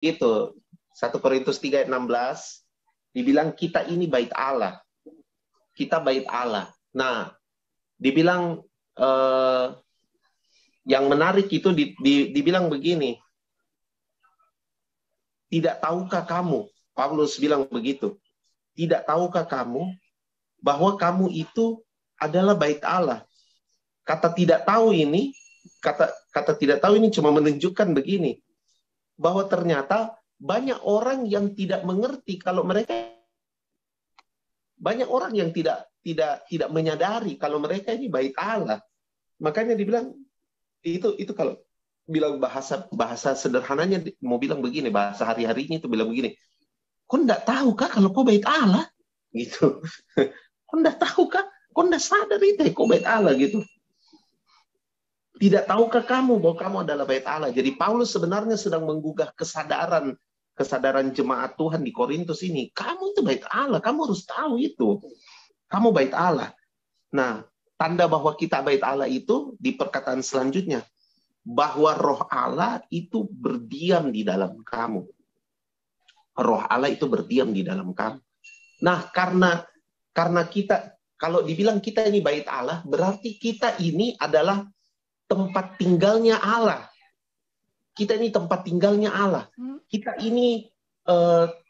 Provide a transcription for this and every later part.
Itu 1 Korintus 3 ayat 16 dibilang kita ini bait Allah. Kita bait Allah. Nah, dibilang yang menarik itu dibilang begini. Tidak tahukah kamu? Paulus bilang begitu. Tidak tahukah kamu bahwa kamu itu adalah bait Allah? Kata tidak tahu ini, kata tidak tahu ini cuma menunjukkan begini, bahwa ternyata banyak orang yang tidak mengerti kalau mereka, banyak orang yang tidak menyadari kalau mereka ini bait Allah. Makanya dibilang itu kalau bilang bahasa sederhananya mau bilang begini, bahasa hari-harinya itu bilang begini. Kau enggak tahu kah kalau kau bait Allah? Gitu. Kau enggak tahu kah? Kau enggak sadar itu kau bait Allah gitu. Tidak tahukah kamu bahwa kamu adalah bait Allah? Jadi Paulus sebenarnya sedang menggugah kesadaran jemaat Tuhan di Korintus ini. Kamu itu bait Allah, kamu harus tahu itu. Kamu bait Allah. Nah, tanda bahwa kita bait Allah itu di perkataan selanjutnya, bahwa Roh Allah itu berdiam di dalam kamu. Roh Allah itu berdiam di dalam kamu. Nah, karena kita, kalau dibilang kita ini bait Allah, berarti kita ini adalah tempat tinggalnya Allah. Kita ini tempat tinggalnya Allah. Kita ini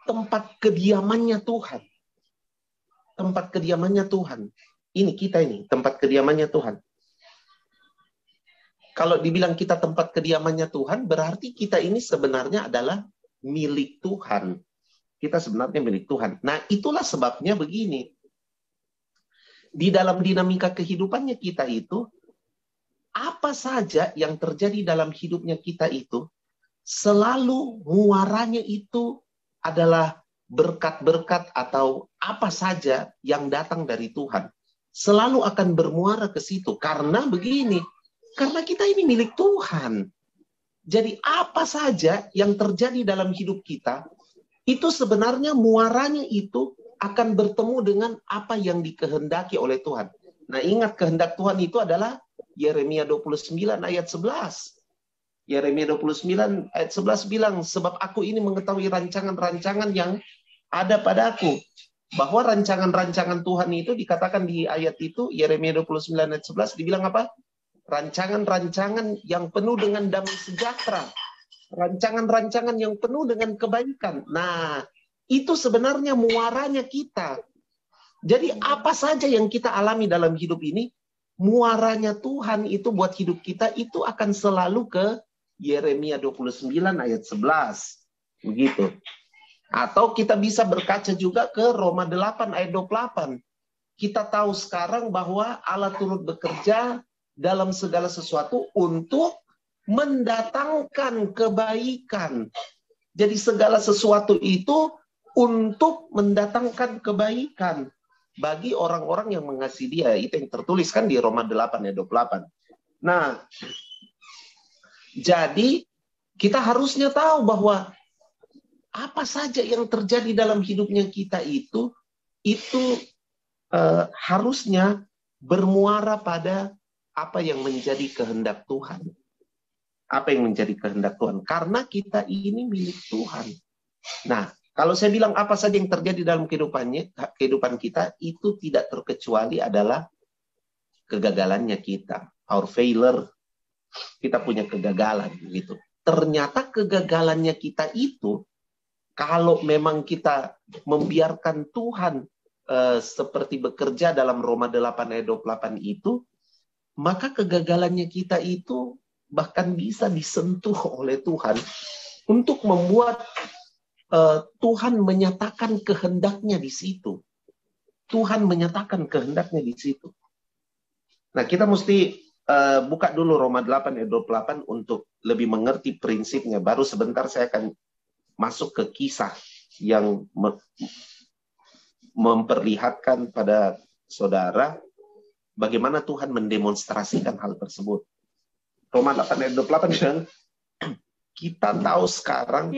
tempat kediamannya Tuhan. Tempat kediamannya Tuhan. Ini kita ini, tempat kediamannya Tuhan. Kalau dibilang kita tempat kediamannya Tuhan, berarti kita ini sebenarnya adalah milik Tuhan. Kita sebenarnya milik Tuhan. Nah, itulah sebabnya begini. Di dalam dinamika kehidupannya kita itu, apa saja yang terjadi dalam hidupnya kita itu, selalu muaranya itu adalah berkat-berkat atau apa saja yang datang dari Tuhan. Selalu akan bermuara ke situ. Karena begini, karena kita ini milik Tuhan. Jadi apa saja yang terjadi dalam hidup kita, itu sebenarnya muaranya itu akan bertemu dengan apa yang dikehendaki oleh Tuhan. Nah, ingat kehendak Tuhan itu adalah Yeremia 29 ayat 11. Yeremia 29 ayat 11 bilang, sebab aku ini mengetahui rancangan-rancangan yang ada padaku. Bahwa rancangan-rancangan Tuhan itu dikatakan di ayat itu, Yeremia 29 ayat 11, dibilang apa? Rancangan-rancangan yang penuh dengan damai sejahtera. Rancangan-rancangan yang penuh dengan kebaikan. Nah, itu sebenarnya muaranya kita. Jadi apa saja yang kita alami dalam hidup ini, muaranya Tuhan itu buat hidup kita itu akan selalu ke Yeremia 29 ayat 11. Begitu. Atau kita bisa berkaca juga ke Roma 8 ayat 28. Kita tahu sekarang bahwa Allah turut bekerja dalam segala sesuatu untuk mendatangkan kebaikan. Jadi segala sesuatu itu untuk mendatangkan kebaikan bagi orang-orang yang mengasihi Dia. Itu yang tertulis kan di Roma 8 ayat 28. Nah, jadi kita harusnya tahu bahwa apa saja yang terjadi dalam hidupnya kita itu harusnya bermuara pada apa yang menjadi kehendak Tuhan. Apa yang menjadi kehendak Tuhan. Karena kita ini milik Tuhan. Nah, kalau saya bilang apa saja yang terjadi dalam kehidupan kita, itu tidak terkecuali adalah kegagalannya kita. Our failure, kita punya kegagalan. Gitu. Ternyata kegagalannya kita itu, kalau memang kita membiarkan Tuhan seperti bekerja dalam Roma 8 ayat 28 itu, maka kegagalannya kita itu bahkan bisa disentuh oleh Tuhan untuk membuat Tuhan menyatakan kehendaknya di situ. Tuhan menyatakan kehendaknya di situ. Nah, kita mesti buka dulu Roma 8 ayat 28 untuk lebih mengerti prinsipnya. Baru sebentar saya akan masuk ke kisah yang memperlihatkan pada saudara bagaimana Tuhan mendemonstrasikan hal tersebut. Roma 8 ayat 28 bilang, kita tahu sekarang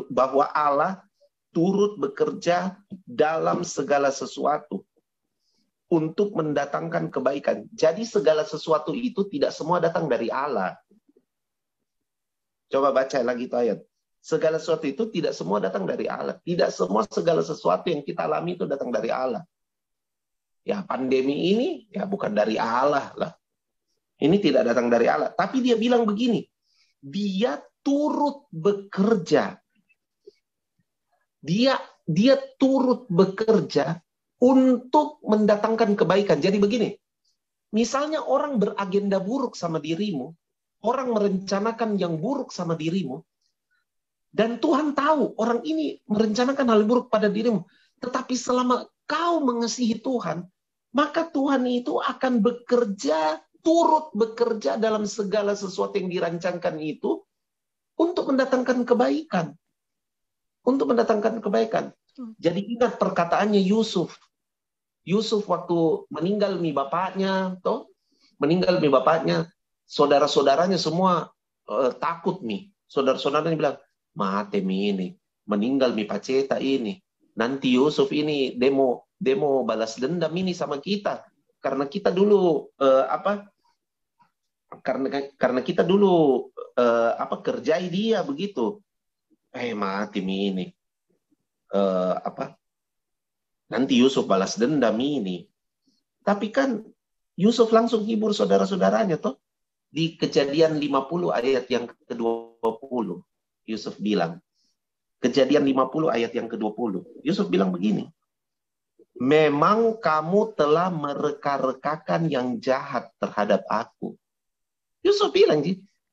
bahwa Allah turut bekerja dalam segala sesuatu untuk mendatangkan kebaikan. Jadi segala sesuatu itu tidak semua datang dari Allah. Coba baca lagi itu ayat. Segala sesuatu itu tidak semua datang dari Allah. Tidak semua segala sesuatu yang kita alami itu datang dari Allah. Ya, pandemi ini ya bukan dari Allah lah. Ini tidak datang dari Allah. Tapi dia bilang begini, dia turut bekerja. Dia turut bekerja untuk mendatangkan kebaikan. Jadi begini, misalnya orang beragenda buruk sama dirimu, orang merencanakan yang buruk sama dirimu, dan Tuhan tahu orang ini merencanakan hal buruk pada dirimu. Tetapi selama kau mengasihi Tuhan, maka Tuhan itu akan bekerja, turut bekerja dalam segala sesuatu yang dirancangkan itu untuk mendatangkan kebaikan. Untuk mendatangkan kebaikan. Jadi ingat perkataannya Yusuf. Yusuf waktu meninggal bapaknya, saudara-saudaranya semua takut nih. Saudara-saudaranya bilang, mate ini, meninggal paceta ini. Nanti Yusuf ini demo balas dendam ini sama kita. Karena kita dulu karena kita dulu kerjai dia begitu. Mati ini. Nanti Yusuf balas dendam ini. Tapi kan Yusuf langsung hibur saudara-saudaranya toh. Di Kejadian 50 ayat yang ke-20. Yusuf bilang, Kejadian 50 ayat yang ke-20. Yusuf bilang begini, memang kamu telah mereka-rekakan yang jahat terhadap aku. Yusuf bilang,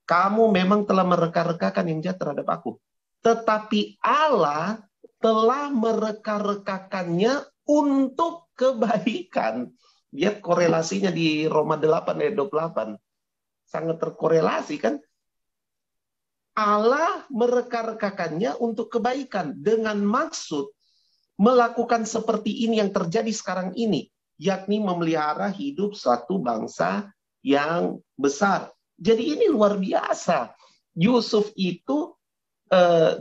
kamu memang telah mereka-rekakan yang jahat terhadap aku. Tetapi Allah telah mereka-rekakannya untuk kebaikan. Lihat korelasinya di Roma 8 ayat 28. Sangat terkorelasi kan? Allah mereka-rekakannya untuk kebaikan dengan maksud melakukan seperti ini yang terjadi sekarang ini, yakni memelihara hidup suatu bangsa yang besar. Jadi ini luar biasa. Yusuf itu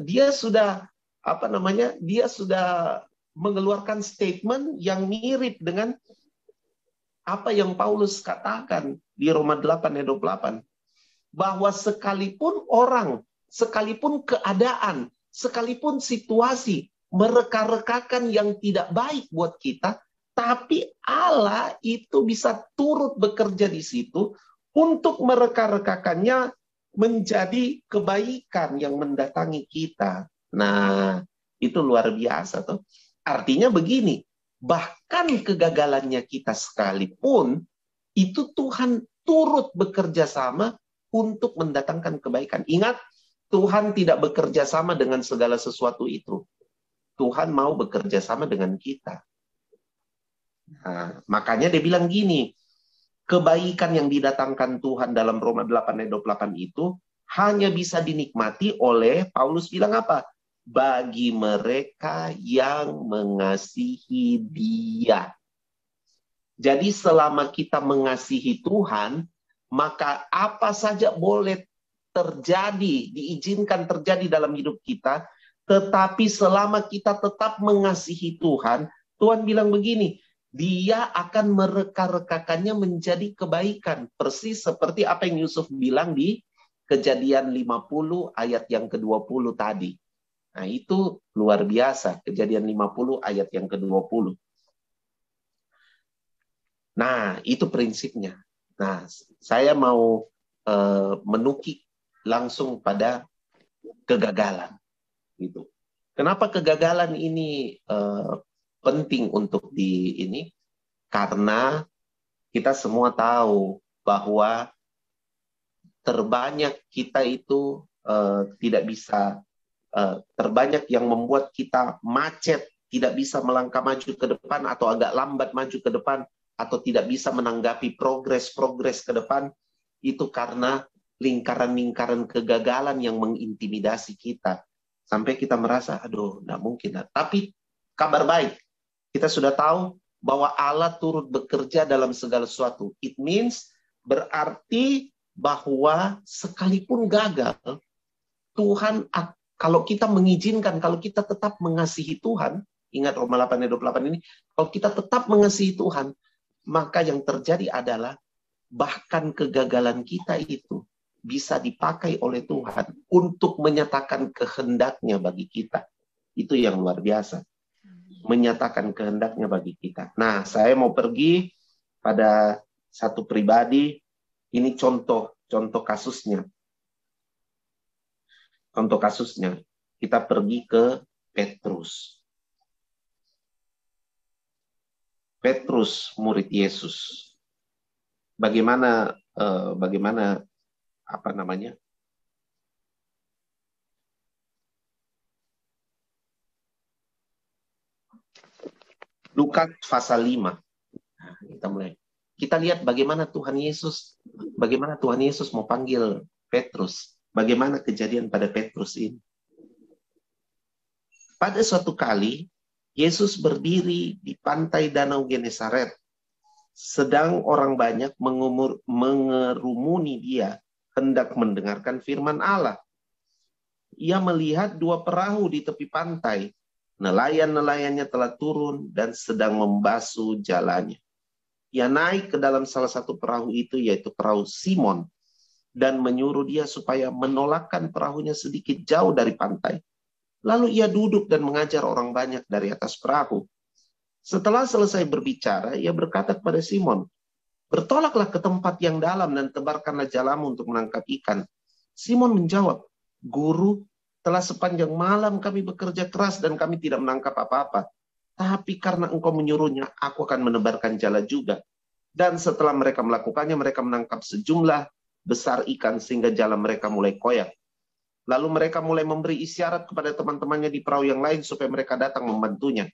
dia sudah mengeluarkan statement yang mirip dengan apa yang Paulus katakan di Roma 8 ayat 28. Bahwa sekalipun orang, sekalipun keadaan, sekalipun situasi mereka-rekakan yang tidak baik buat kita, tapi Allah itu bisa turut bekerja di situ untuk mereka-rekakannya menjadi kebaikan yang mendatangi kita. Nah, itu luar biasa tuh. Artinya begini, bahkan kegagalannya kita sekalipun, itu Tuhan turut bekerja sama untuk mendatangkan kebaikan. Ingat, Tuhan tidak bekerja sama dengan segala sesuatu itu. Tuhan mau bekerja sama dengan kita. Nah, makanya dia bilang gini, kebaikan yang didatangkan Tuhan dalam Roma 8 ayat 28 itu hanya bisa dinikmati oleh, Paulus bilang apa? Bagi mereka yang mengasihi Dia. Jadi selama kita mengasihi Tuhan, maka apa saja boleh terjadi, diizinkan terjadi dalam hidup kita, tetapi selama kita tetap mengasihi Tuhan, Tuhan bilang begini, Dia akan mereka-rekakannya menjadi kebaikan. Persis seperti apa yang Yusuf bilang di Kejadian 50 ayat yang ke-20 tadi. Nah, itu luar biasa, Kejadian 50 ayat yang ke-20. Nah, itu prinsipnya. Nah, saya mau menukik langsung pada kegagalan. Gitu. Kenapa kegagalan ini penting untuk ini? Karena kita semua tahu bahwa terbanyak kita itu tidak bisa, terbanyak yang membuat kita macet, tidak bisa melangkah maju ke depan atau agak lambat maju ke depan, atau tidak bisa menanggapi progres ke depan, itu karena lingkaran-lingkaran kegagalan yang mengintimidasi kita. Sampai kita merasa, aduh, nggak mungkin. Tapi kabar baik, kita sudah tahu bahwa Allah turut bekerja dalam segala sesuatu. It means, berarti bahwa sekalipun gagal, Tuhan, kalau kita mengizinkan, kalau kita tetap mengasihi Tuhan, ingat Roma 8 ayat 28 ini, kalau kita tetap mengasihi Tuhan, maka yang terjadi adalah bahkan kegagalan kita itu bisa dipakai oleh Tuhan untuk menyatakan kehendaknya bagi kita. Itu yang luar biasa. Menyatakan kehendaknya bagi kita. Nah, saya mau pergi pada satu pribadi. Ini contoh kasusnya. Contoh kasusnya. Kita pergi ke Petrus. Petrus, murid Yesus. Bagaimana apa namanya? Lukas pasal 5. Nah, kita mulai. Kita lihat bagaimana Tuhan Yesus mau panggil Petrus. Bagaimana kejadian pada Petrus ini. Pada suatu kali, Yesus berdiri di pantai Danau Genesaret. Sedang orang banyak mengerumuni dia, hendak mendengarkan firman Allah. Ia melihat 2 perahu di tepi pantai. Nelayan-nelayannya telah turun dan sedang membasuh jalannya. Ia naik ke dalam salah satu perahu itu, yaitu perahu Simon, dan menyuruh dia supaya menolakkan perahunya sedikit jauh dari pantai. Lalu ia duduk dan mengajar orang banyak dari atas perahu. Setelah selesai berbicara, ia berkata kepada Simon, "Bertolaklah ke tempat yang dalam dan tebarkanlah jalamu untuk menangkap ikan." Simon menjawab, "Guru, telah sepanjang malam kami bekerja keras dan kami tidak menangkap apa-apa. Tapi karena engkau menyuruhnya, aku akan menebarkan jala juga." Dan setelah mereka melakukannya, mereka menangkap sejumlah besar ikan sehingga jala mereka mulai koyak. Lalu mereka mulai memberi isyarat kepada teman-temannya di perahu yang lain supaya mereka datang membantunya.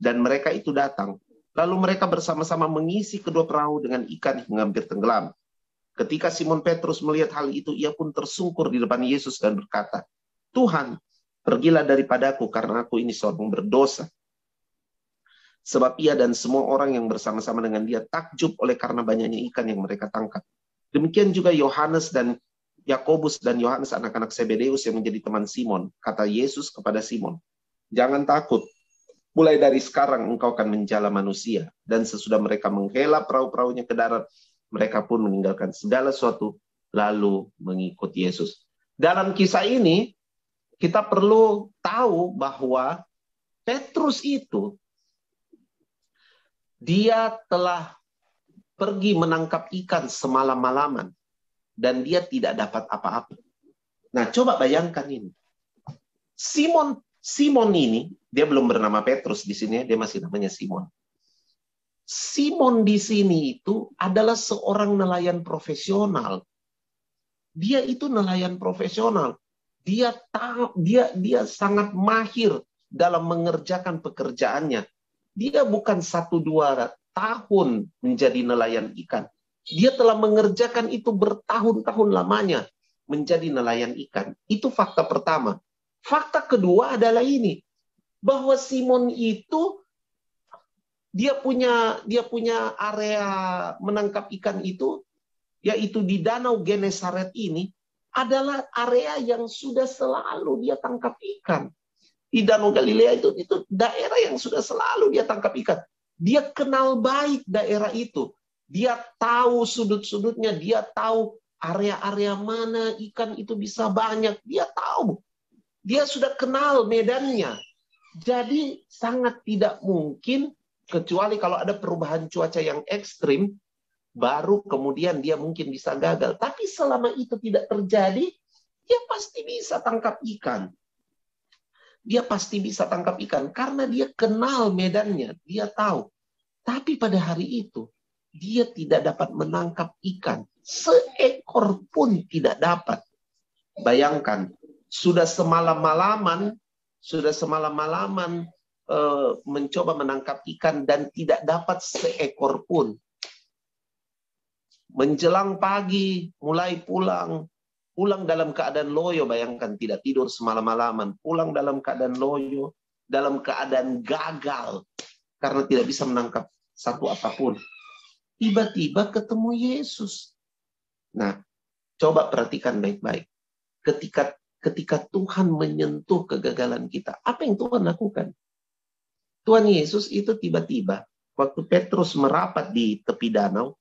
Dan mereka itu datang. Lalu mereka bersama-sama mengisi kedua perahu dengan ikan hingga hampir tenggelam. Ketika Simon Petrus melihat hal itu, ia pun tersungkur di depan Yesus dan berkata, "Tuhan, pergilah daripadaku karena aku ini seorang berdosa." Sebab ia dan semua orang yang bersama-sama dengan dia takjub oleh karena banyaknya ikan yang mereka tangkap. Demikian juga Yohanes dan Yakobus dan Yohanes anak-anak Zebedeus yang menjadi teman Simon. Kata Yesus kepada Simon, "Jangan takut. Mulai dari sekarang engkau akan menjala manusia." Dan sesudah mereka menghela perahu-perahunya ke darat, mereka pun meninggalkan segala sesuatu lalu mengikut Yesus. Dalam kisah ini, kita perlu tahu bahwa Petrus itu, dia telah pergi menangkap ikan semalam-malaman. Dan dia tidak dapat apa-apa. Nah, coba bayangkan ini. Simon ini, dia belum bernama Petrus di sini, dia masih namanya Simon. Simon di sini itu adalah seorang nelayan profesional. Dia itu nelayan profesional. Dia sangat mahir dalam mengerjakan pekerjaannya. Dia bukan 1-2 tahun menjadi nelayan ikan. Dia telah mengerjakan itu bertahun-tahun lamanya menjadi nelayan ikan. Itu fakta pertama. Fakta kedua adalah ini, bahwa Simon itu dia punya area menangkap ikan itu, yaitu di Danau Genesaret ini, adalah area yang sudah selalu dia tangkap ikan. Di Danau Galilea itu daerah yang sudah selalu dia tangkap ikan. Dia kenal baik daerah itu. Dia tahu sudut-sudutnya, dia tahu area-area mana ikan itu bisa banyak. Dia tahu. Dia sudah kenal medannya. Jadi sangat tidak mungkin, kecuali kalau ada perubahan cuaca yang ekstrim, baru kemudian dia mungkin bisa gagal. Tapi selama itu tidak terjadi, dia pasti bisa tangkap ikan. Dia pasti bisa tangkap ikan karena dia kenal medannya, dia tahu. Tapi pada hari itu, dia tidak dapat menangkap ikan. Seekor pun tidak dapat. Bayangkan, sudah semalam-malaman mencoba menangkap ikan dan tidak dapat seekor pun. Menjelang pagi, mulai pulang dalam keadaan loyo, bayangkan tidak tidur semalam-malaman, pulang dalam keadaan loyo, dalam keadaan gagal, karena tidak bisa menangkap satu apapun. Tiba-tiba ketemu Yesus. Nah, coba perhatikan baik-baik. Ketika Tuhan menyentuh kegagalan kita, apa yang Tuhan lakukan? Tuhan Yesus itu tiba-tiba, waktu Petrus merapat di tepi danau,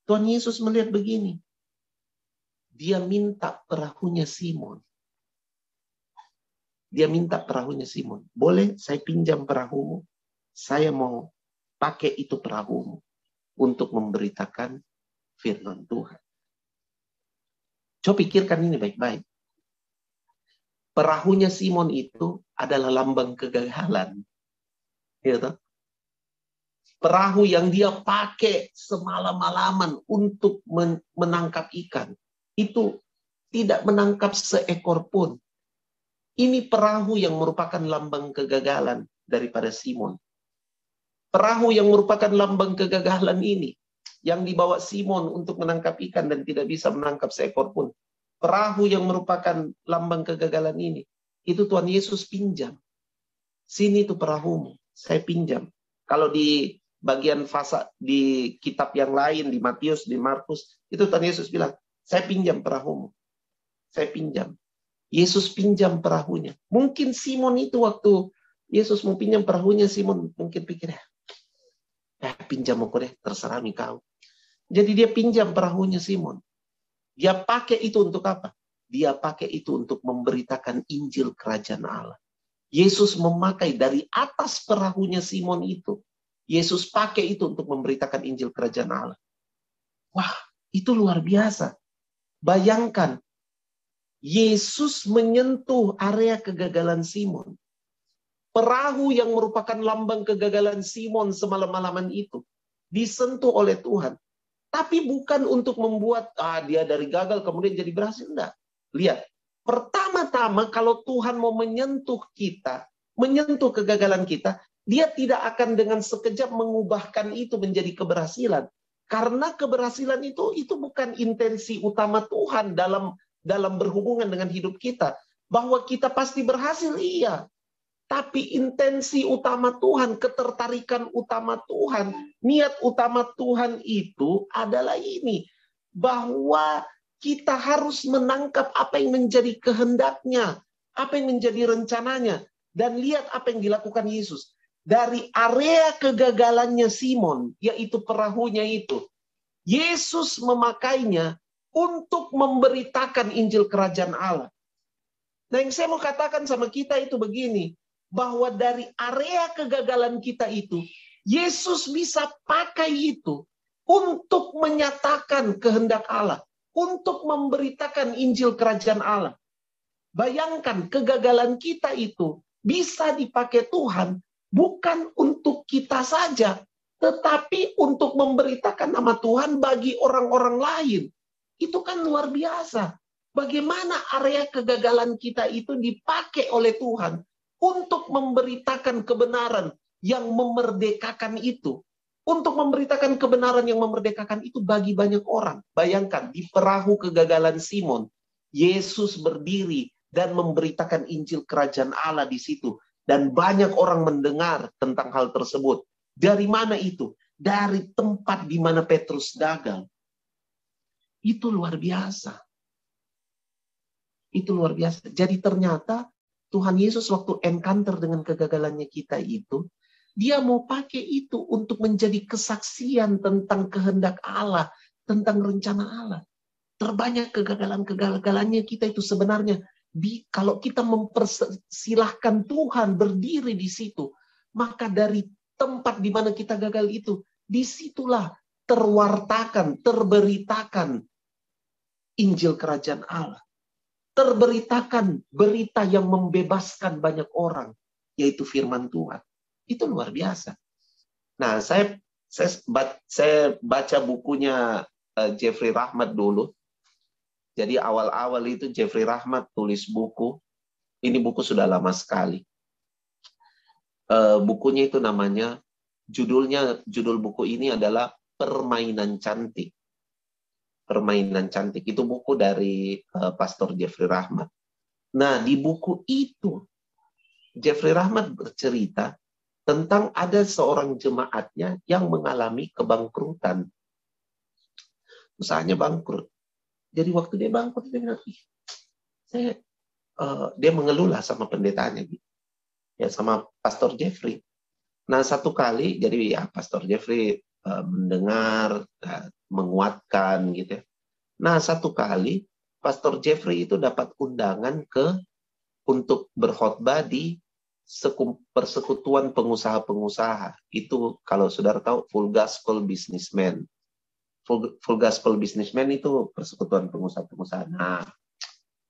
Tuhan Yesus melihat begini. Dia minta perahunya Simon. Dia minta perahunya Simon. Boleh saya pinjam perahumu? Saya mau pakai itu perahumu untuk memberitakan firman Tuhan. Coba pikirkan ini baik-baik. Perahunya Simon itu adalah lambang kegagalan. Ya, toh? Perahu yang dia pakai semalam-malaman untuk menangkap ikan. Itu tidak menangkap seekor pun. Ini perahu yang merupakan lambang kegagalan daripada Simon. Perahu yang merupakan lambang kegagalan ini, yang dibawa Simon untuk menangkap ikan dan tidak bisa menangkap seekor pun. Perahu yang merupakan lambang kegagalan ini, itu Tuhan Yesus pinjam. Sini tuh perahumu, saya pinjam. Kalau di bagian fasa di kitab yang lain, di Matius, di Markus, itu Tuhan Yesus bilang, saya pinjam perahumu. Saya pinjam. Yesus pinjam perahunya. Mungkin Simon itu waktu Yesus mau pinjam perahunya, Simon mungkin pikir, pinjam aku deh, terserah nih kau. Jadi dia pinjam perahunya Simon. Dia pakai itu untuk apa? Dia pakai itu untuk memberitakan Injil Kerajaan Allah. Yesus memakai dari atas perahunya Simon itu. Yesus pakai itu untuk memberitakan Injil Kerajaan Allah. Wah, itu luar biasa. Bayangkan, Yesus menyentuh area kegagalan Simon. Perahu yang merupakan lambang kegagalan Simon semalam-malaman itu disentuh oleh Tuhan. Tapi bukan untuk membuat dia dari gagal kemudian jadi berhasil. Enggak. Lihat, pertama-tama kalau Tuhan mau menyentuh kita, menyentuh kegagalan kita, dia tidak akan dengan sekejap mengubahkan itu menjadi keberhasilan. Karena keberhasilan itu bukan intensi utama Tuhan dalam berhubungan dengan hidup kita. Bahwa kita pasti berhasil, iya. Tapi intensi utama Tuhan, ketertarikan utama Tuhan, niat utama Tuhan itu adalah ini. Bahwa kita harus menangkap apa yang menjadi kehendaknya, apa yang menjadi rencananya. Dan lihat apa yang dilakukan Yesus. Dari area kegagalannya Simon, yaitu perahunya itu. Yesus memakainya untuk memberitakan Injil Kerajaan Allah. Nah yang saya mau katakan sama kita itu begini. Bahwa dari area kegagalan kita itu, Yesus bisa pakai itu untuk menyatakan kehendak Allah. Untuk memberitakan Injil Kerajaan Allah. Bayangkan kegagalan kita itu bisa dipakai Tuhan bukan untuk kita saja, tetapi untuk memberitakan nama Tuhan bagi orang-orang lain. Itu kan luar biasa. Bagaimana area kegagalan kita itu dipakai oleh Tuhan untuk memberitakan kebenaran yang memerdekakan itu. Untuk memberitakan kebenaran yang memerdekakan itu bagi banyak orang. Bayangkan, di perahu kegagalan Simon, Yesus berdiri dan memberitakan Injil Kerajaan Allah di situ. Dan banyak orang mendengar tentang hal tersebut. Dari mana itu? Dari tempat di mana Petrus gagal. Itu luar biasa. Itu luar biasa. Jadi ternyata Tuhan Yesus waktu encounter dengan kegagalannya kita itu, dia mau pakai itu untuk menjadi kesaksian tentang kehendak Allah, tentang rencana Allah. Terbanyak kegagalan-kegagalannya kita itu sebenarnya, kalau kita mempersilahkan Tuhan berdiri di situ, maka dari tempat di mana kita gagal itu, disitulah terwartakan, terberitakan Injil Kerajaan Allah. Terberitakan berita yang membebaskan banyak orang, yaitu firman Tuhan. Itu luar biasa. Nah, saya baca bukunya Jeffrey Rahmat dulu. Jadi awal-awal itu Jeffrey Rahmat tulis buku. Ini buku sudah lama sekali. Bukunya itu namanya, judul buku ini adalah Permainan Cantik. Permainan Cantik. Itu buku dari Pastor Jeffrey Rahmat. Nah, di buku itu, Jeffrey Rahmat bercerita tentang ada seorang jemaatnya yang mengalami kebangkrutan. Usahanya bangkrut. Jadi waktu dia bangkrut, dia bilang, dia mengeluh sama pendetanya. Ya, sama Pastor Jeffrey. Nah, satu kali, jadi ya Pastor Jeffrey mendengar, menguatkan gitu ya. Nah, satu kali Pastor Jeffrey itu dapat undangan untuk berkhotbah di persekutuan pengusaha-pengusaha. Itu kalau saudara tahu Full Gospel Businessman. Full Gospel Businessman itu persekutuan pengusaha-pengusaha. Nah,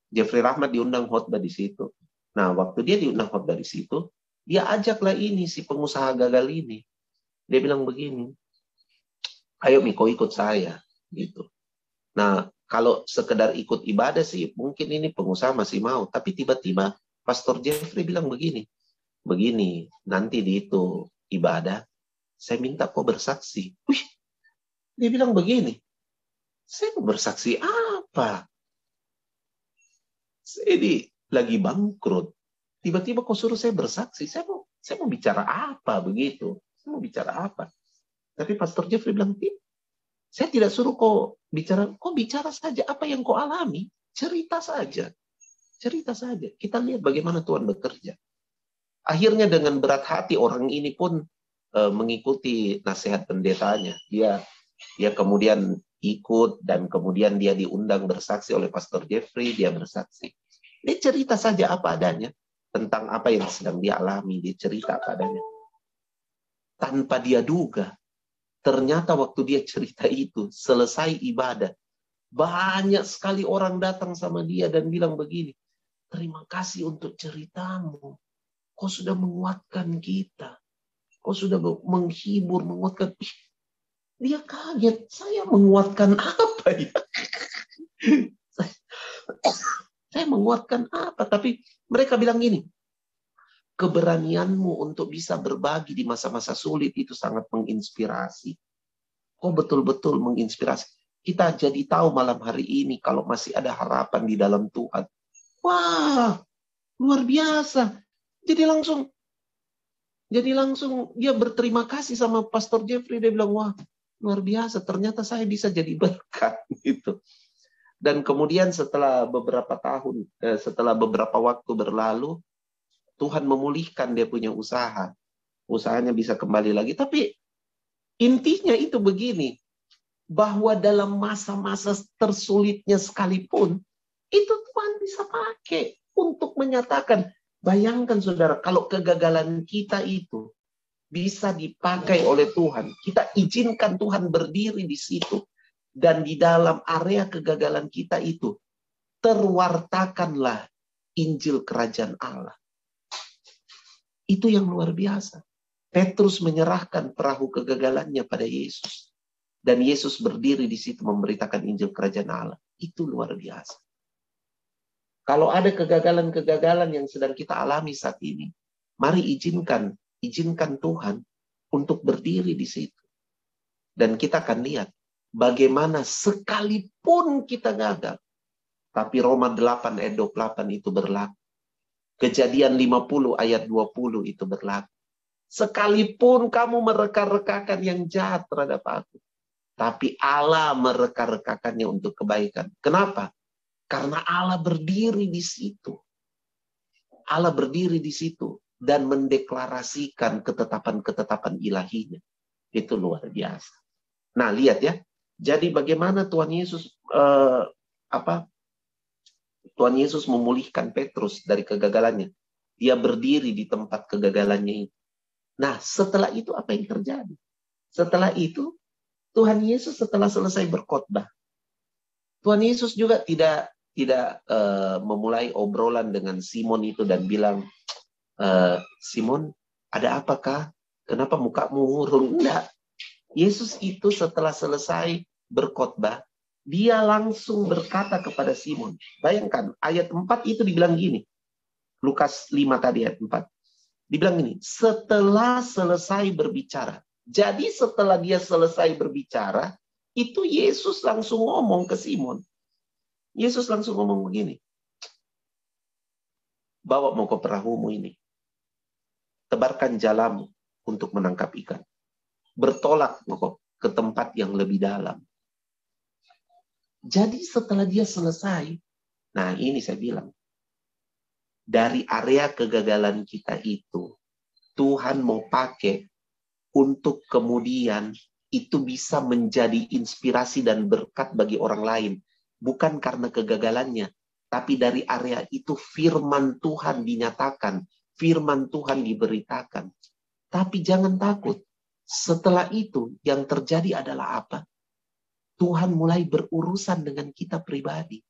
Jeffrey Rahmat diundang khotbah di situ. Nah, waktu dia diundang khotbah di situ, dia ajaklah ini si pengusaha gagal ini. Dia bilang begini, ayo Miko ikut saya, gitu. Nah, kalau sekedar ikut ibadah sih, mungkin ini pengusaha masih mau. Tapi tiba-tiba Pastor Jeffrey bilang begini, nanti di itu ibadah, saya minta kau bersaksi. Wih, dia bilang begini, saya mau bersaksi apa? Saya lagi bangkrut. Tiba-tiba kau suruh saya bersaksi, saya mau bicara apa begitu? Saya mau bicara apa? Tapi Pastor Jeffrey bilang, saya tidak suruh kau bicara saja apa yang kau alami, cerita saja. Kita lihat bagaimana Tuhan bekerja. Akhirnya dengan berat hati orang ini pun mengikuti nasihat pendetanya. Dia kemudian ikut dan kemudian dia diundang bersaksi oleh Pastor Jeffrey, dia bersaksi. Dia cerita saja apa adanya tentang apa yang sedang dia alami, dia cerita apa adanya. Tanpa dia duga, ternyata waktu dia cerita itu, selesai ibadah, banyak sekali orang datang sama dia dan bilang begini, terima kasih untuk ceritamu. Kau sudah menguatkan kita. Kau sudah menghibur, menguatkan. Dia kaget, saya menguatkan apa ya? Saya menguatkan apa? Tapi mereka bilang gini, keberanianmu untuk bisa berbagi di masa-masa sulit itu sangat menginspirasi. Kau betul-betul menginspirasi. Kita jadi tahu malam hari ini kalau masih ada harapan di dalam Tuhan. Wah, luar biasa. Jadi langsung dia berterima kasih sama Pastor Jeffrey. Dia bilang, wah, luar biasa. Ternyata saya bisa jadi berkat gitu. Dan kemudian setelah beberapa waktu berlalu, Tuhan memulihkan dia punya usaha. Usahanya bisa kembali lagi. Tapi intinya itu begini, bahwa dalam masa-masa tersulitnya sekalipun, itu Tuhan bisa pakai untuk menyatakan. Bayangkan saudara, kalau kegagalan kita itu bisa dipakai oleh Tuhan, kita izinkan Tuhan berdiri di situ, dan di dalam area kegagalan kita itu, terwartakanlah Injil Kerajaan Allah. Itu yang luar biasa. Petrus menyerahkan perahu kegagalannya pada Yesus. Dan Yesus berdiri di situ memberitakan Injil Kerajaan Allah. Itu luar biasa. Kalau ada kegagalan-kegagalan yang sedang kita alami saat ini, mari izinkan Tuhan untuk berdiri di situ. Dan kita akan lihat bagaimana sekalipun kita gagal, tapi Roma 8 ayat 28 itu berlaku. Kejadian 50 ayat 20 itu berlaku. Sekalipun kamu mereka-rekakan yang jahat terhadap aku, tapi Allah mereka-rekakannya untuk kebaikan. Kenapa? Karena Allah berdiri di situ. Allah berdiri di situ dan mendeklarasikan ketetapan-ketetapan ilahinya. Itu luar biasa. Nah, lihat ya. Jadi bagaimana Tuhan Yesus Tuhan Yesus memulihkan Petrus dari kegagalannya. Dia berdiri di tempat kegagalannya itu. Nah, setelah itu apa yang terjadi? Setelah itu, Tuhan Yesus setelah selesai berkhotbah, Tuhan Yesus juga tidak memulai obrolan dengan Simon itu dan bilang, Simon, ada apakah? Kenapa mukamu murung? Enggak. Yesus itu setelah selesai berkhotbah, dia langsung berkata kepada Simon. Bayangkan, ayat 4 itu dibilang gini. Lukas 5 tadi ayat 4. Dibilang gini, setelah selesai berbicara. Jadi setelah dia selesai berbicara, itu Yesus langsung ngomong ke Simon. Yesus langsung ngomong begini. Bawa mau ke perahumu ini. Tebarkan jalamu untuk menangkap ikan. Bertolak mau ke tempat yang lebih dalam. Jadi setelah dia selesai, nah ini saya bilang, dari area kegagalan kita itu, Tuhan mau pakai untuk kemudian itu bisa menjadi inspirasi dan berkat bagi orang lain. bukan karena kegagalannya, tapi dari area itu firman Tuhan dinyatakan, firman Tuhan diberitakan. Tapi jangan takut. Setelah itu yang terjadi adalah apa? Tuhan mulai berurusan dengan kita pribadi.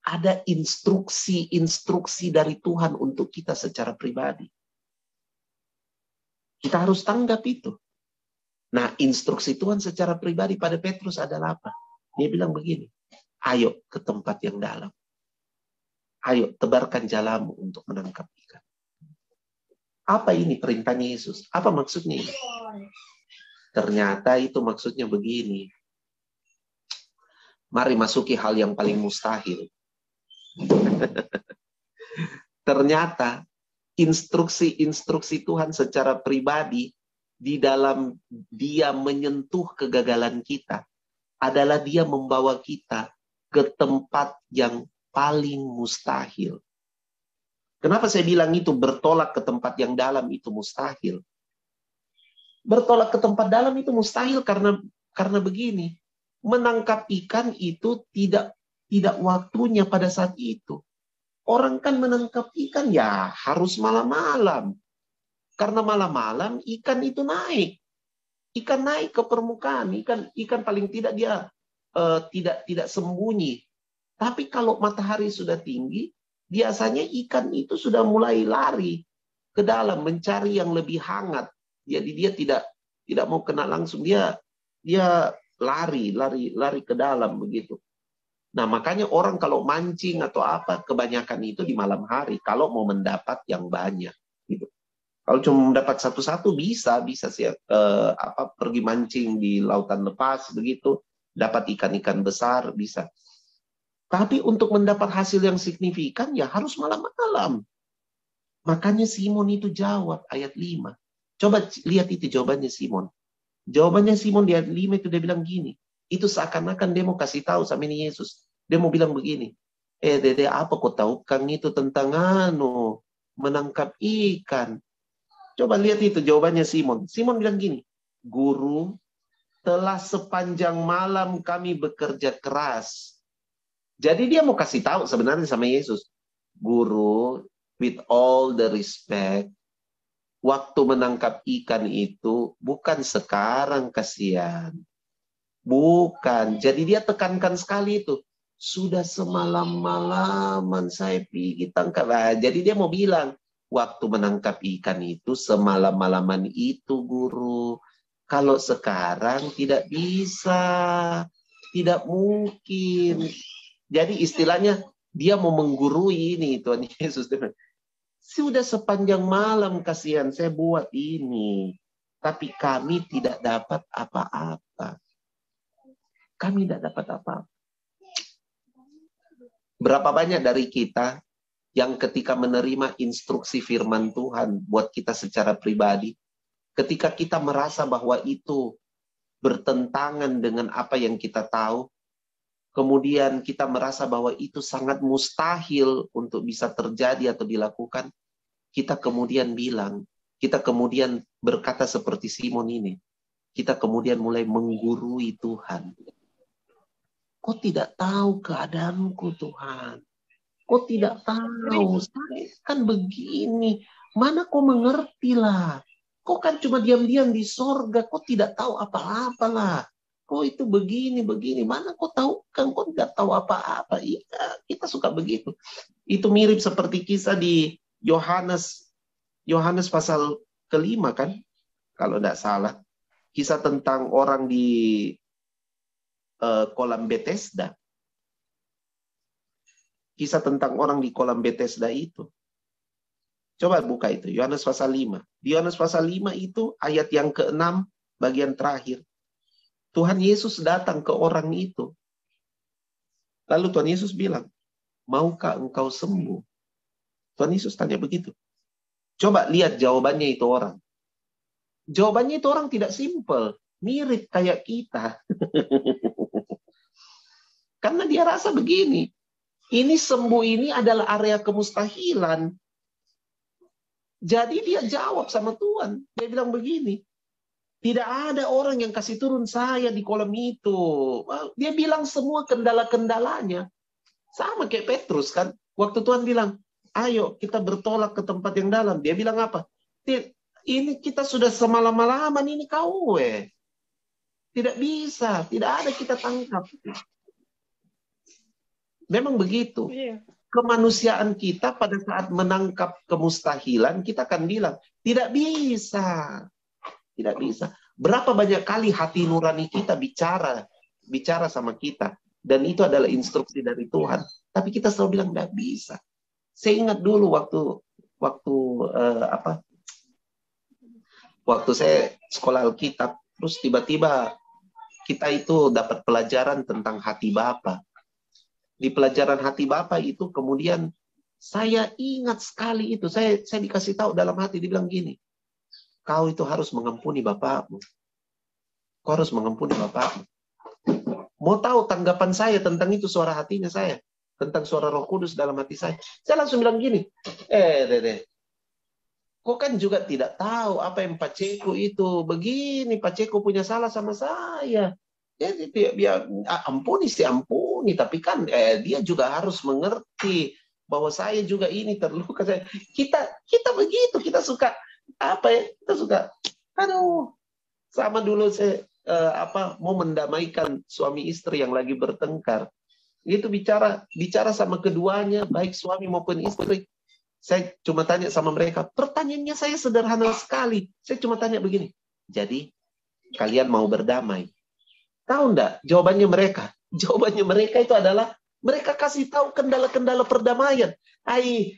Ada instruksi-instruksi dari Tuhan untuk kita secara pribadi. Kita harus tanggap itu. Nah, instruksi Tuhan secara pribadi pada Petrus adalah apa? Dia bilang begini, ayo ke tempat yang dalam. Ayo tebarkan jalamu untuk menangkap ikan. Apa ini perintahnya Yesus? Apa maksudnya ini? Ternyata itu maksudnya begini. Mari masuki hal yang paling mustahil. Ternyata instruksi-instruksi Tuhan secara pribadi di dalam dia menyentuh kegagalan kita adalah dia membawa kita ke tempat yang paling mustahil. Kenapa saya bilang itu bertolak ke tempat yang dalam itu mustahil? Bertolak ke tempat dalam itu mustahil karena begini. Menangkap ikan itu tidak waktunya pada saat itu. Orang kan menangkap ikan ya harus malam-malam. Karena malam-malam ikan itu naik. Ikan naik ke permukaan. Ikan paling tidak dia tidak sembunyi. Tapi kalau matahari sudah tinggi, biasanya ikan itu sudah mulai lari ke dalam mencari yang lebih hangat. Jadi dia tidak mau kena langsung, dia lari ke dalam begitu. Nah, makanya orang kalau mancing atau apa kebanyakan itu di malam hari kalau mau mendapat yang banyak gitu. Kalau cuma mendapat satu-satu bisa sih pergi mancing di lautan lepas begitu, dapat ikan-ikan besar bisa. Tapi untuk mendapat hasil yang signifikan ya harus malam-malam. Makanya Simon itu jawab ayat 5. Coba lihat itu jawabannya Simon. Jawabannya Simon di ayat 5 itu dia bilang gini. Itu seakan-akan dia mau kasih tahu sama ini Yesus. Dia mau bilang begini. Dede, apa kau tahu kan itu tentang menangkap ikan? Coba lihat itu jawabannya Simon. Simon bilang gini. Guru, telah sepanjang malam kami bekerja keras. Jadi dia mau kasih tahu sebenarnya sama Yesus. Guru, with all the respect, waktu menangkap ikan itu bukan sekarang, kasihan. Bukan. Jadi dia tekankan sekali itu. Sudah semalam-malaman saya pergi tangkap. Nah, jadi dia mau bilang, waktu menangkap ikan itu semalam-malaman itu, guru. Kalau sekarang tidak bisa. Tidak mungkin. Jadi istilahnya dia mau menggurui ini Tuhan Yesus. Sudah sepanjang malam kasihan saya buat ini. Tapi kami tidak dapat apa-apa. Kami tidak dapat apa-apa. Berapa banyak dari kita yang ketika menerima instruksi firman Tuhan buat kita secara pribadi, ketika kita merasa bahwa itu bertentangan dengan apa yang kita tahu, kemudian kita merasa bahwa itu sangat mustahil untuk bisa terjadi atau dilakukan, kita kemudian berkata seperti Simon ini, kita kemudian mulai menggurui Tuhan. Kau tidak tahu keadaanku Tuhan. Kau tidak tahu, saya kan begini. Mana kau mengerti lah. Kau kan cuma diam-diam di sorga, kau tidak tahu apa-apa lah. Kau itu begini, mana kau tahu kan kau tidak tahu apa-apa. Iya, kita suka begitu. Itu mirip seperti kisah di Yohanes pasal ke-5 kan, kalau tidak salah. Kisah tentang orang di kolam Bethesda. Kisah tentang orang di kolam Bethesda itu. Coba buka itu, Yohanes pasal 5. Di Yohanes pasal 5 itu ayat yang ke-6 bagian terakhir. Tuhan Yesus datang ke orang itu. Lalu Tuhan Yesus bilang, maukah engkau sembuh? Tuhan Yesus tanya begitu. Coba lihat jawabannya itu orang. Jawabannya itu orang tidak simpel. Mirip kayak kita. Karena dia rasa begini. Ini sembuh ini adalah area kemustahilan. Jadi dia jawab sama Tuhan. Dia bilang begini. Tidak ada orang yang kasih turun saya di kolam itu. Dia bilang semua kendala-kendalanya. Sama kayak Petrus kan. Waktu Tuhan bilang, ayo kita bertolak ke tempat yang dalam. Dia bilang apa? Ini kita sudah semalam-malaman ini kau. Tidak bisa. Tidak ada kita tangkap. Memang begitu. Kemanusiaan kita pada saat menangkap kemustahilan, kita akan bilang, tidak bisa. Tidak bisa. Berapa banyak kali hati nurani kita bicara sama kita. Dan itu adalah instruksi dari Tuhan. Tapi kita selalu bilang, tidak bisa. Saya ingat dulu waktu saya sekolah Alkitab, terus tiba-tiba kita itu dapat pelajaran tentang hati Bapa. Di pelajaran hati Bapa itu kemudian saya ingat sekali itu. Saya dikasih tahu dalam hati, dibilang gini, kau itu harus mengampuni bapakmu. Kau harus mengampuni bapakmu. Mau tahu tanggapan saya tentang itu, suara hatinya saya, tentang suara Roh Kudus dalam hati saya. Saya langsung bilang gini, kau kan juga tidak tahu apa yang Pak Ceko itu begini. Pak Ceko punya salah sama saya. Dia ampuni sih ampuni, tapi kan dia juga harus mengerti bahwa saya juga ini terluka. Kita begitu, kita suka kita suka, aduh, sama dulu saya mau mendamaikan suami istri yang lagi bertengkar. Itu bicara sama keduanya, baik suami maupun istri. Saya cuma tanya sama mereka, pertanyaannya saya sederhana sekali. Saya cuma tanya begini, jadi kalian mau berdamai? Tahu enggak jawabannya mereka? Jawabannya mereka itu adalah mereka kasih tahu kendala-kendala perdamaian.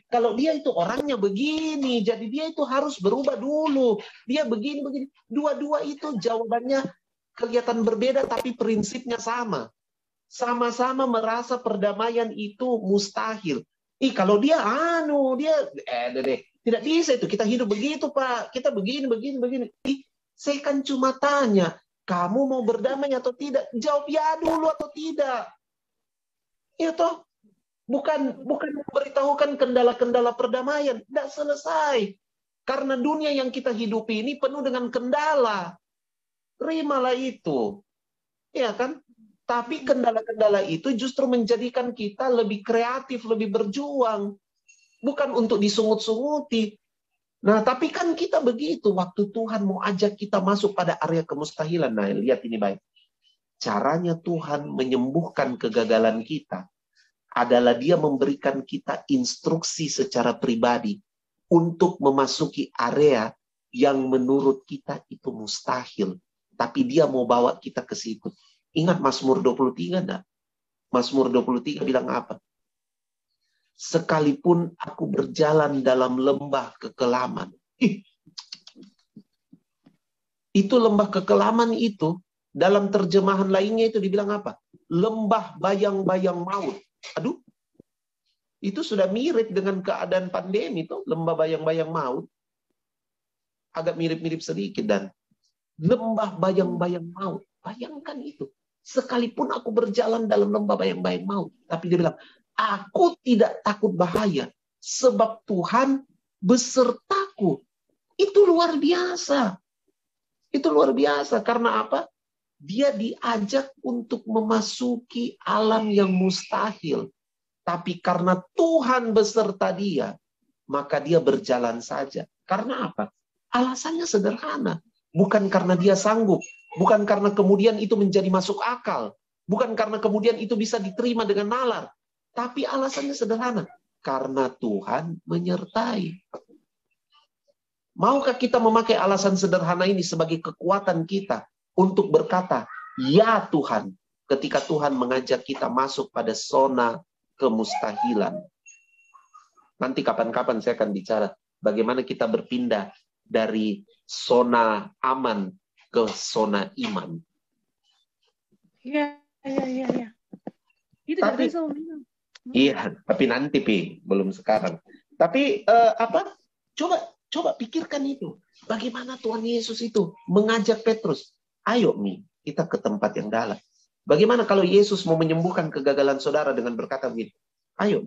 Kalau dia itu orangnya begini, jadi dia itu harus berubah dulu. Dia begini. Dua-dua itu jawabannya kelihatan berbeda, tapi prinsipnya sama. Sama-sama merasa perdamaian itu mustahil. Kalau dia tidak bisa itu. Kita hidup begitu, Pak. Kita begini. Saya kan cuma tanya, kamu mau berdamai atau tidak? Jawab ya dulu atau tidak. Itu bukan memberitahukan kendala-kendala perdamaian. Tidak selesai. Karena dunia yang kita hidupi ini penuh dengan kendala. Terimalah itu. Ya kan? Tapi kendala-kendala itu justru menjadikan kita lebih kreatif, lebih berjuang. Bukan untuk disungut-sunguti. Nah, tapi kan kita begitu. Waktu Tuhan mau ajak kita masuk pada area kemustahilan. Nah, lihat ini baik. Caranya Tuhan menyembuhkan kegagalan kita adalah dia memberikan kita instruksi secara pribadi untuk memasuki area yang menurut kita itu mustahil. Tapi dia mau bawa kita ke situ. Ingat Mazmur 23 enggak? Mazmur 23 bilang apa? Sekalipun aku berjalan dalam lembah kekelaman. Itu lembah kekelaman itu, dalam terjemahan lainnya itu dibilang apa? Lembah bayang-bayang maut. Aduh, itu sudah mirip dengan keadaan pandemi itu, lembah bayang-bayang maut. Agak mirip-mirip sedikit dan lembah bayang-bayang maut. Bayangkan itu. Sekalipun aku berjalan dalam lembah bayang-bayang maut. Tapi dia bilang, aku tidak takut bahaya, sebab Tuhan besertaku. Itu luar biasa. Itu luar biasa. Karena apa? Dia diajak untuk memasuki alam yang mustahil. Tapi karena Tuhan beserta dia, maka dia berjalan saja. Karena apa? Alasannya sederhana. Bukan karena dia sanggup. Bukan karena kemudian itu menjadi masuk akal. Bukan karena kemudian itu bisa diterima dengan nalar. Tapi alasannya sederhana. Karena Tuhan menyertai. Maukah kita memakai alasan sederhana ini sebagai kekuatan kita untuk berkata, ya Tuhan, ketika Tuhan mengajak kita masuk pada zona kemustahilan. Nanti kapan-kapan saya akan bicara bagaimana kita berpindah dari zona aman ke zona iman. Iya. Itu tapi, iya, tapi nanti belum sekarang. Tapi Coba pikirkan itu. Bagaimana Tuhan Yesus itu mengajak Petrus, ayo kita ke tempat yang dalam. Bagaimana kalau Yesus mau menyembuhkan kegagalan saudara dengan berkata begini, ayo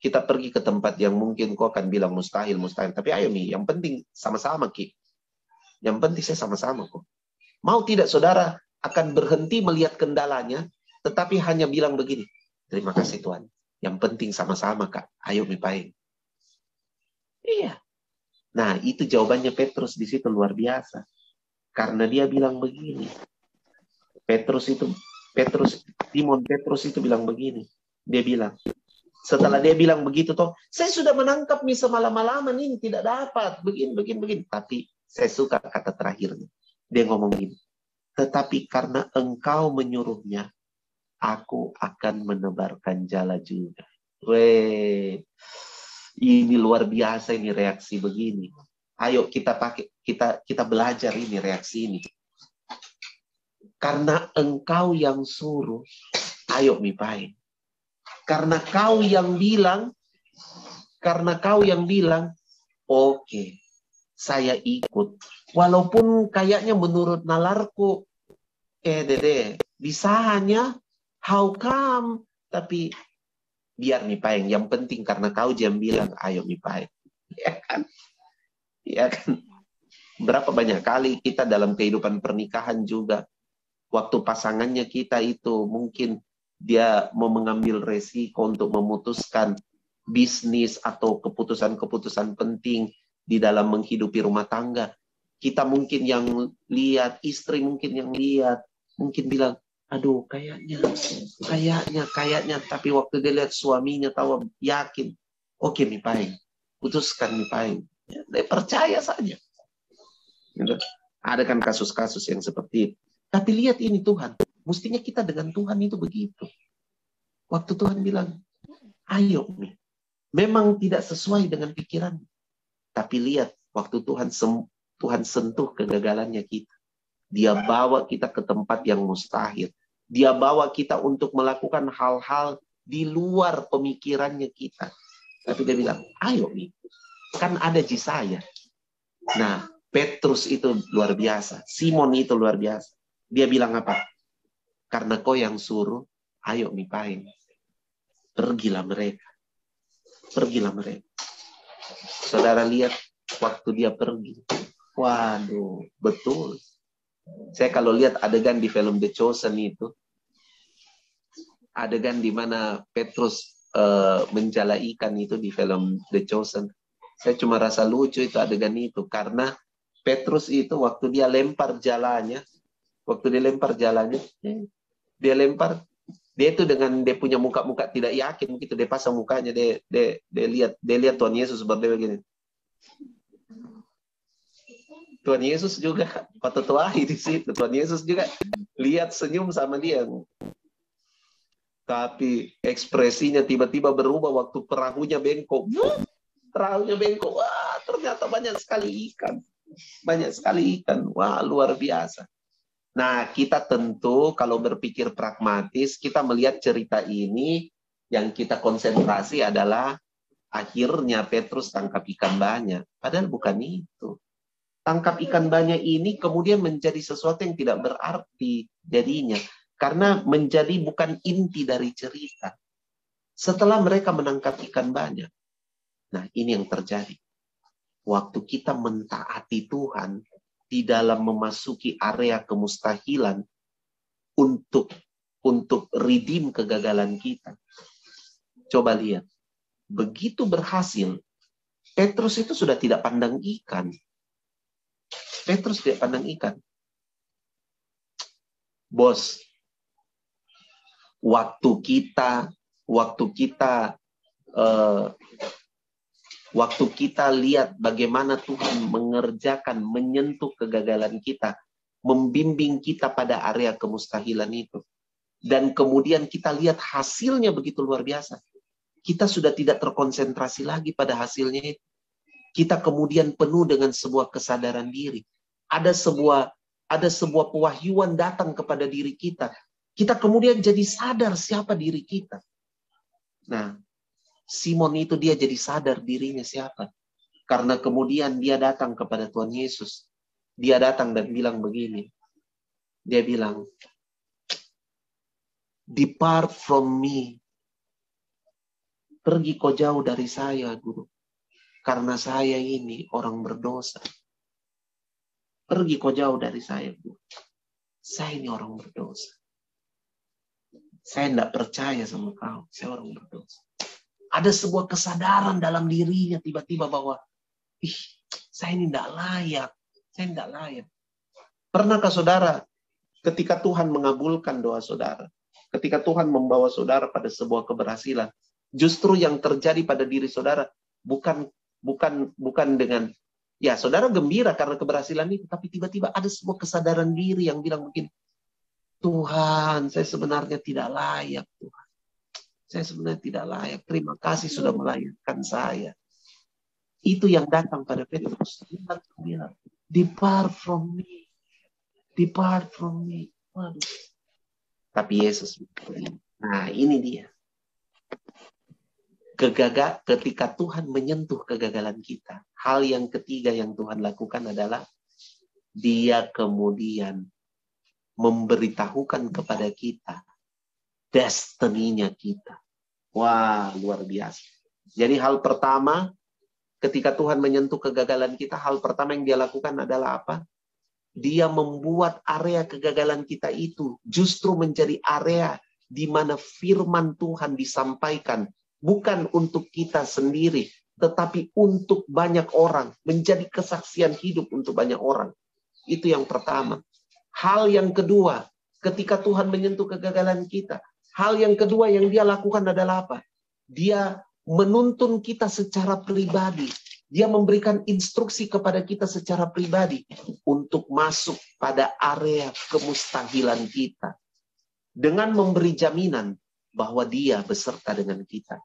kita pergi ke tempat yang mungkin kau akan bilang mustahil. Tapi ayo yang penting sama-sama Yang penting saya sama-sama kok. Mau tidak saudara akan berhenti melihat kendalanya, tetapi hanya bilang begini, Terima kasih Tuhan. Yang penting sama-sama Kak. Ayo mipain. Iya. Nah itu jawabannya Petrus di situ luar biasa. Karena dia bilang begini. Simon Petrus itu bilang begini. Dia bilang, setelah dia bilang begitu toh, saya sudah menangkap nih semalam-malaman ini tidak dapat. Begini. Tapi saya suka kata terakhirnya. Dia ngomong gini. Tetapi karena engkau menyuruhnya, aku akan menebarkan jala juga. Weh, ini luar biasa ini reaksi begini. Ayo kita belajar ini reaksi ini. Karena engkau yang suruh, ayo mipain. Karena kau yang bilang, oke, saya ikut. Walaupun kayaknya menurut nalarku, dede, bisa hanya how come, tapi biar mipain. Yang penting karena kau jam bilang, ayo mipain. Ya kan? Ya kan? Berapa banyak kali kita dalam kehidupan pernikahan juga, waktu pasangannya kita itu mungkin dia mau mengambil resiko untuk memutuskan bisnis atau keputusan-keputusan penting di dalam menghidupi rumah tangga. Kita mungkin yang lihat, istri mungkin yang lihat, mungkin bilang, aduh kayaknya, tapi waktu dia lihat suaminya tahu yakin, oke mipain, putuskan mipain. Ya, dia percaya saja. Ada kan kasus-kasus yang seperti itu. Tapi lihat ini Tuhan, mestinya kita dengan Tuhan itu begitu. Waktu Tuhan bilang, ayo nih. Memang tidak sesuai dengan pikiran. Tapi lihat, waktu Tuhan sentuh kegagalannya kita. Dia bawa kita ke tempat yang mustahil. Dia bawa kita untuk melakukan hal-hal di luar pemikirannya kita. Tapi dia bilang, ayo nih. Kan ada saya. Nah, Petrus itu luar biasa. Simon itu luar biasa. Dia bilang apa? Karena kau yang suruh, ayo mipain. Pergilah mereka. Saudara lihat waktu dia pergi. Waduh, betul. Saya kalau lihat adegan di film The Chosen itu, adegan di mana Petrus menjala ikan itu di film The Chosen. Saya cuma rasa lucu itu adegan itu. Karena Petrus itu waktu dia lempar jalannya, dia itu dengan dia punya muka-muka tidak yakin gitu, dia pasang mukanya, dia lihat Tuhan Yesus berdiri begini. Tuhan Yesus juga patutuahi di situ. Tuhan Yesus juga lihat senyum sama dia. Tapi ekspresinya tiba-tiba berubah waktu perahunya bengkok. Wah, ternyata banyak sekali ikan. Wah, luar biasa. Nah, kita tentu kalau berpikir pragmatis, kita melihat cerita ini, yang kita konsentrasi adalah akhirnya Petrus tangkap ikan banyak. Padahal bukan itu. Tangkap ikan banyak ini kemudian menjadi sesuatu yang tidak berarti jadinya. Karena menjadi bukan inti dari cerita. Setelah mereka menangkap ikan banyak. Nah, ini yang terjadi. Waktu kita mentaati Tuhan, di dalam memasuki area kemustahilan untuk redeem kegagalan kita. Coba lihat. Begitu berhasil, Petrus itu sudah tidak pandang ikan. Bos, waktu kita lihat bagaimana Tuhan menyentuh kegagalan kita, membimbing kita pada area kemustahilan itu. Dan kemudian kita lihat hasilnya begitu luar biasa. Kita sudah tidak terkonsentrasi lagi pada hasilnya itu. Kita kemudian penuh dengan sebuah kesadaran diri. Ada sebuah pewahyuan datang kepada diri kita. Kita kemudian jadi sadar siapa diri kita. Nah, Simon itu dia jadi sadar dirinya siapa. Karena kemudian dia datang kepada Tuhan Yesus. Dia datang dan bilang begini. Dia bilang, "Depart from me." Pergi kau jauh dari saya, Guru. Karena saya ini orang berdosa. Pergi kau jauh dari saya, Guru. Saya ini orang berdosa. Saya tidak percaya sama kau, saya orang berdosa. Ada sebuah kesadaran dalam dirinya tiba-tiba bahwa, saya ini tidak layak, saya tidak layak. Pernahkah saudara, ketika Tuhan mengabulkan doa saudara, ketika Tuhan membawa saudara pada sebuah keberhasilan, justru yang terjadi pada diri saudara bukan dengan, ya saudara gembira karena keberhasilan itu, tapi tiba-tiba ada sebuah kesadaran diri yang bilang begini, Tuhan, saya sebenarnya tidak layak, Tuhan. Saya sebenarnya tidak layak. Terima kasih sudah melayakkan saya. Itu yang datang pada Petrus. Dia bilang, depart from me. Depart from me. Waduh. Tapi Yesus, nah ini dia. Ketika Tuhan menyentuh kegagalan kita, hal yang ketiga yang Tuhan lakukan adalah Dia kemudian memberitahukan kepada kita destiny-nya kita. Wah, luar biasa. Jadi hal pertama, ketika Tuhan menyentuh kegagalan kita, hal pertama yang Dia lakukan adalah apa? Dia membuat area kegagalan kita itu justru menjadi area di mana firman Tuhan disampaikan. Bukan untuk kita sendiri, tetapi untuk banyak orang. Menjadi kesaksian hidup untuk banyak orang. Itu yang pertama. Hal yang kedua, ketika Tuhan menyentuh kegagalan kita, hal yang kedua yang Dia lakukan adalah apa? Dia menuntun kita secara pribadi. Dia memberikan instruksi kepada kita secara pribadi untuk masuk pada area kemustahilan kita. Dengan memberi jaminan bahwa Dia beserta dengan kita.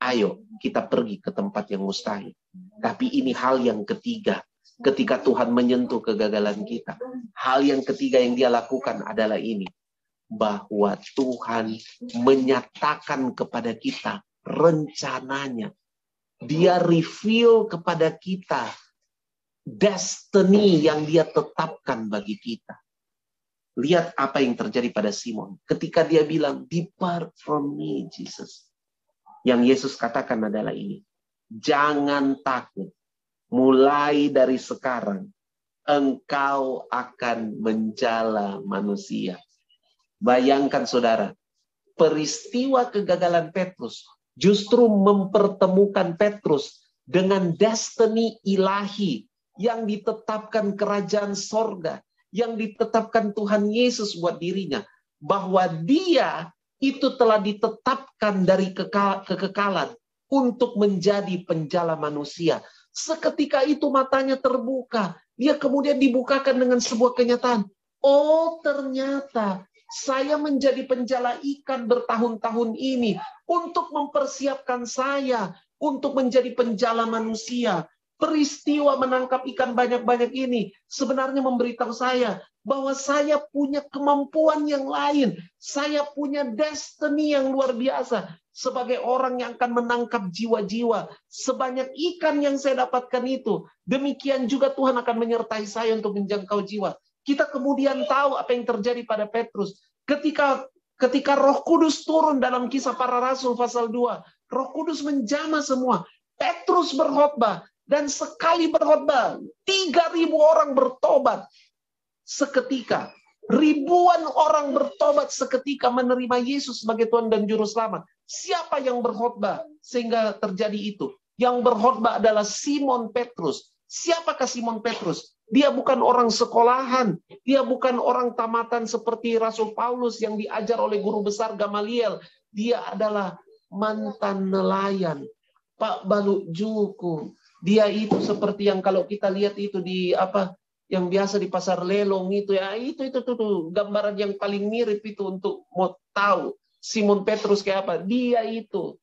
Ayo, kita pergi ke tempat yang mustahil. Tapi ini hal yang ketiga. Ketika Tuhan menyentuh kegagalan kita, hal yang ketiga yang Dia lakukan adalah ini, bahwa Tuhan menyatakan kepada kita rencananya. Dia reveal kepada kita destiny yang Dia tetapkan bagi kita. Lihat apa yang terjadi pada Simon. Ketika dia bilang, depart from me, Jesus. Yang Yesus katakan adalah ini, jangan takut. Mulai dari sekarang, engkau akan menjala manusia. Bayangkan saudara, peristiwa kegagalan Petrus justru mempertemukan Petrus dengan destiny ilahi yang ditetapkan kerajaan sorga, yang ditetapkan Tuhan Yesus buat dirinya. Bahwa dia itu telah ditetapkan dari kekekalan untuk menjadi penjala manusia. Seketika itu matanya terbuka. Dia kemudian dibukakan dengan sebuah kenyataan. Oh, ternyata saya menjadi penjala ikan bertahun-tahun ini untuk mempersiapkan saya untuk menjadi penjala manusia. Peristiwa menangkap ikan banyak-banyak ini sebenarnya memberitahu saya bahwa saya punya kemampuan yang lain. Saya punya destiny yang luar biasa. Sebagai orang yang akan menangkap jiwa-jiwa. Sebanyak ikan yang saya dapatkan itu. Demikian juga Tuhan akan menyertai saya untuk menjangkau jiwa. Kita kemudian tahu apa yang terjadi pada Petrus. Ketika Roh Kudus turun dalam Kisah Para Rasul pasal 2. Roh Kudus menjamah semua. Petrus berkhotbah. Dan sekali berkhotbah, 3.000 orang bertobat seketika. Ribuan orang bertobat seketika menerima Yesus sebagai Tuhan dan Juru Selamat. Siapa yang berkhotbah sehingga terjadi itu? Yang berkhotbah adalah Simon Petrus. Siapakah Simon Petrus? Dia bukan orang sekolahan. Dia bukan orang tamatan seperti Rasul Paulus yang diajar oleh guru besar Gamaliel. Dia adalah mantan nelayan. Pak Baluk Juku. Dia itu seperti yang kalau kita lihat itu di apa yang biasa di pasar lelong itu ya, itu tuh gambaran yang paling mirip itu untuk mau tahu Simon Petrus kayak apa. Dia itu.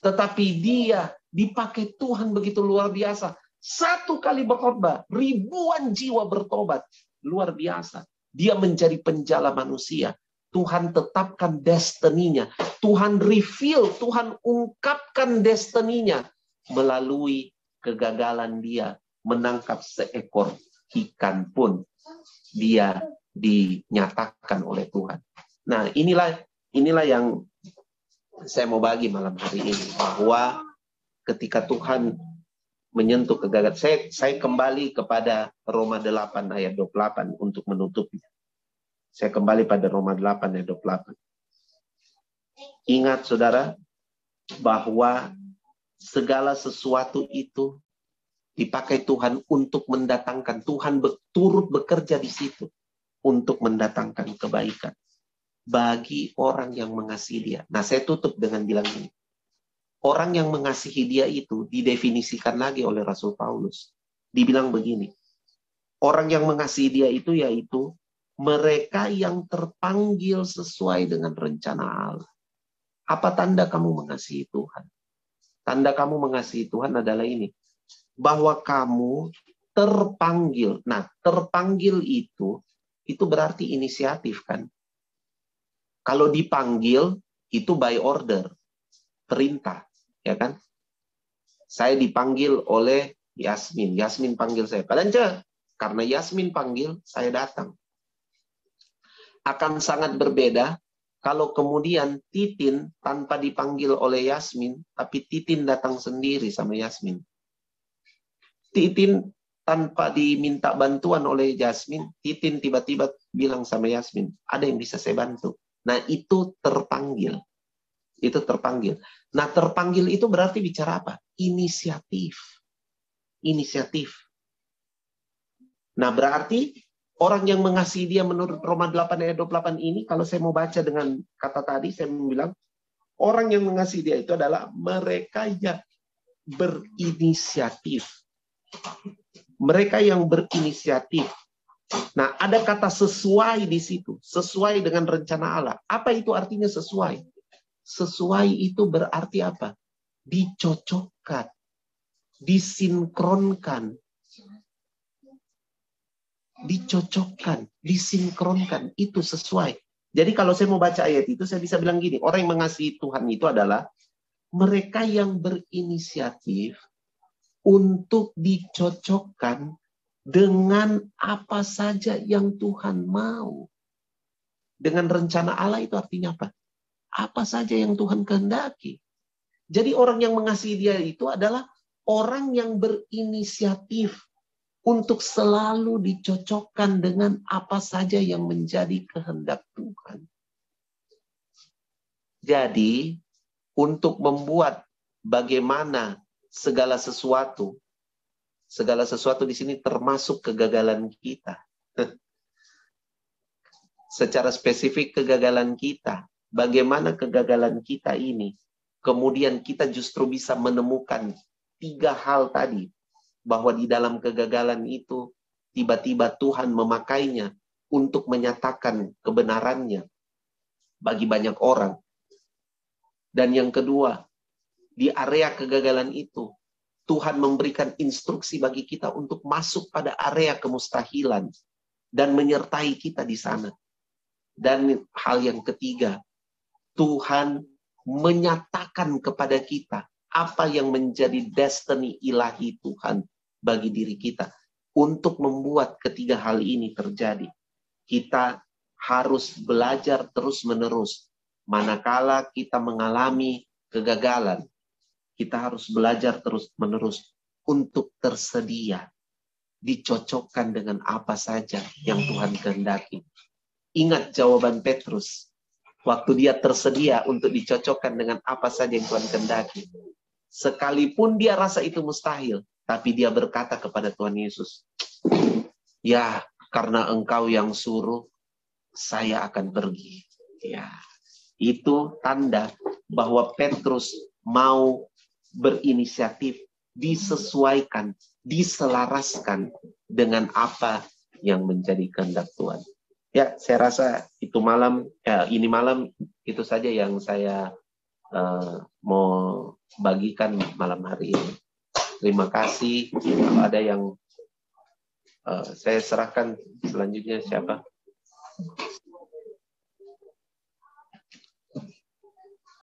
Tetapi dia dipakai Tuhan begitu luar biasa. Satu kali berkhotbah, ribuan jiwa bertobat. Luar biasa. Dia menjadi penjala manusia. Tuhan tetapkan destiny-nya. Tuhan reveal, Tuhan ungkapkan destiny-nya melalui kegagalan dia menangkap seekor ikan pun dia dinyatakan oleh Tuhan. Nah, inilah yang saya mau bagi malam hari ini, bahwa ketika Tuhan menyentuh kegagalan, saya kembali kepada Roma 8 ayat 28 untuk menutupnya. Saya kembali pada Roma 8 ayat 28. Ingat saudara, bahwa segala sesuatu itu dipakai Tuhan untuk mendatangkan. Tuhan turut bekerja di situ untuk mendatangkan kebaikan bagi orang yang mengasihi Dia. Nah, saya tutup dengan bilang ini. Orang yang mengasihi Dia itu didefinisikan lagi oleh Rasul Paulus. Dibilang begini, orang yang mengasihi Dia itu yaitu mereka yang terpanggil sesuai dengan rencana Allah. Apa tanda kamu mengasihi Tuhan? Tanda kamu mengasihi Tuhan adalah ini, bahwa kamu terpanggil. Nah, terpanggil itu berarti inisiatif kan? Kalau dipanggil itu by order, perintah, ya kan? Saya dipanggil oleh Yasmin. Yasmin panggil saya. Padahal karena Yasmin panggil, saya datang. Akan sangat berbeda kalau kemudian Titin tanpa dipanggil oleh Yasmin, tapi Titin datang sendiri sama Yasmin. Titin tanpa diminta bantuan oleh Yasmin, Titin tiba-tiba bilang sama Yasmin, ada yang bisa saya bantu. Nah, itu terpanggil. Itu terpanggil. Nah, terpanggil itu berarti bicara apa? Inisiatif. Inisiatif. Nah, berarti orang yang mengasihi Dia menurut Roma 8 ayat 28 ini, kalau saya mau baca dengan kata tadi, saya bilang, orang yang mengasihi Dia itu adalah mereka yang berinisiatif. Mereka yang berinisiatif. Nah, ada kata sesuai di situ. Sesuai dengan rencana Allah. Apa itu artinya sesuai? Sesuai itu berarti apa? Dicocokkan. Disinkronkan. Dicocokkan. Disinkronkan. Itu sesuai. Jadi kalau saya mau baca ayat itu, saya bisa bilang gini. Orang yang mengasihi Tuhan itu adalah mereka yang berinisiatif untuk dicocokkan dengan apa saja yang Tuhan mau. Dengan rencana Allah itu artinya apa? Apa saja yang Tuhan kehendaki. Jadi orang yang mengasihi Dia itu adalah orang yang berinisiatif untuk selalu dicocokkan dengan apa saja yang menjadi kehendak Tuhan. Jadi, untuk membuat bagaimana segala sesuatu di sini termasuk kegagalan kita. Secara spesifik kegagalan kita. Bagaimana kegagalan kita ini kemudian kita justru bisa menemukan 3 hal tadi. Bahwa di dalam kegagalan itu tiba-tiba Tuhan memakainya untuk menyatakan kebenarannya bagi banyak orang. Dan yang kedua, di area kegagalan itu Tuhan memberikan instruksi bagi kita untuk masuk pada area kemustahilan dan menyertai kita di sana. Dan hal yang ketiga, Tuhan menyatakan kepada kita apa yang menjadi destiny ilahi Tuhan bagi diri kita. Untuk membuat ketiga hal ini terjadi, kita harus belajar terus-menerus. Manakala kita mengalami kegagalan, kita harus belajar terus-menerus untuk tersedia, dicocokkan dengan apa saja yang Tuhan kehendaki. Ingat jawaban Petrus, waktu dia tersedia untuk dicocokkan dengan apa saja yang Tuhan kehendaki. Sekalipun dia rasa itu mustahil, tapi dia berkata kepada Tuhan Yesus, ya, karena Engkau yang suruh, saya akan pergi. Ya, itu tanda bahwa Petrus mau berinisiatif, disesuaikan, diselaraskan dengan apa yang menjadi kehendak Tuhan. Ya, saya rasa itu ini malam itu saja yang saya mau bagikan malam hari ini. Terima kasih. Kalau ada yang saya serahkan selanjutnya siapa?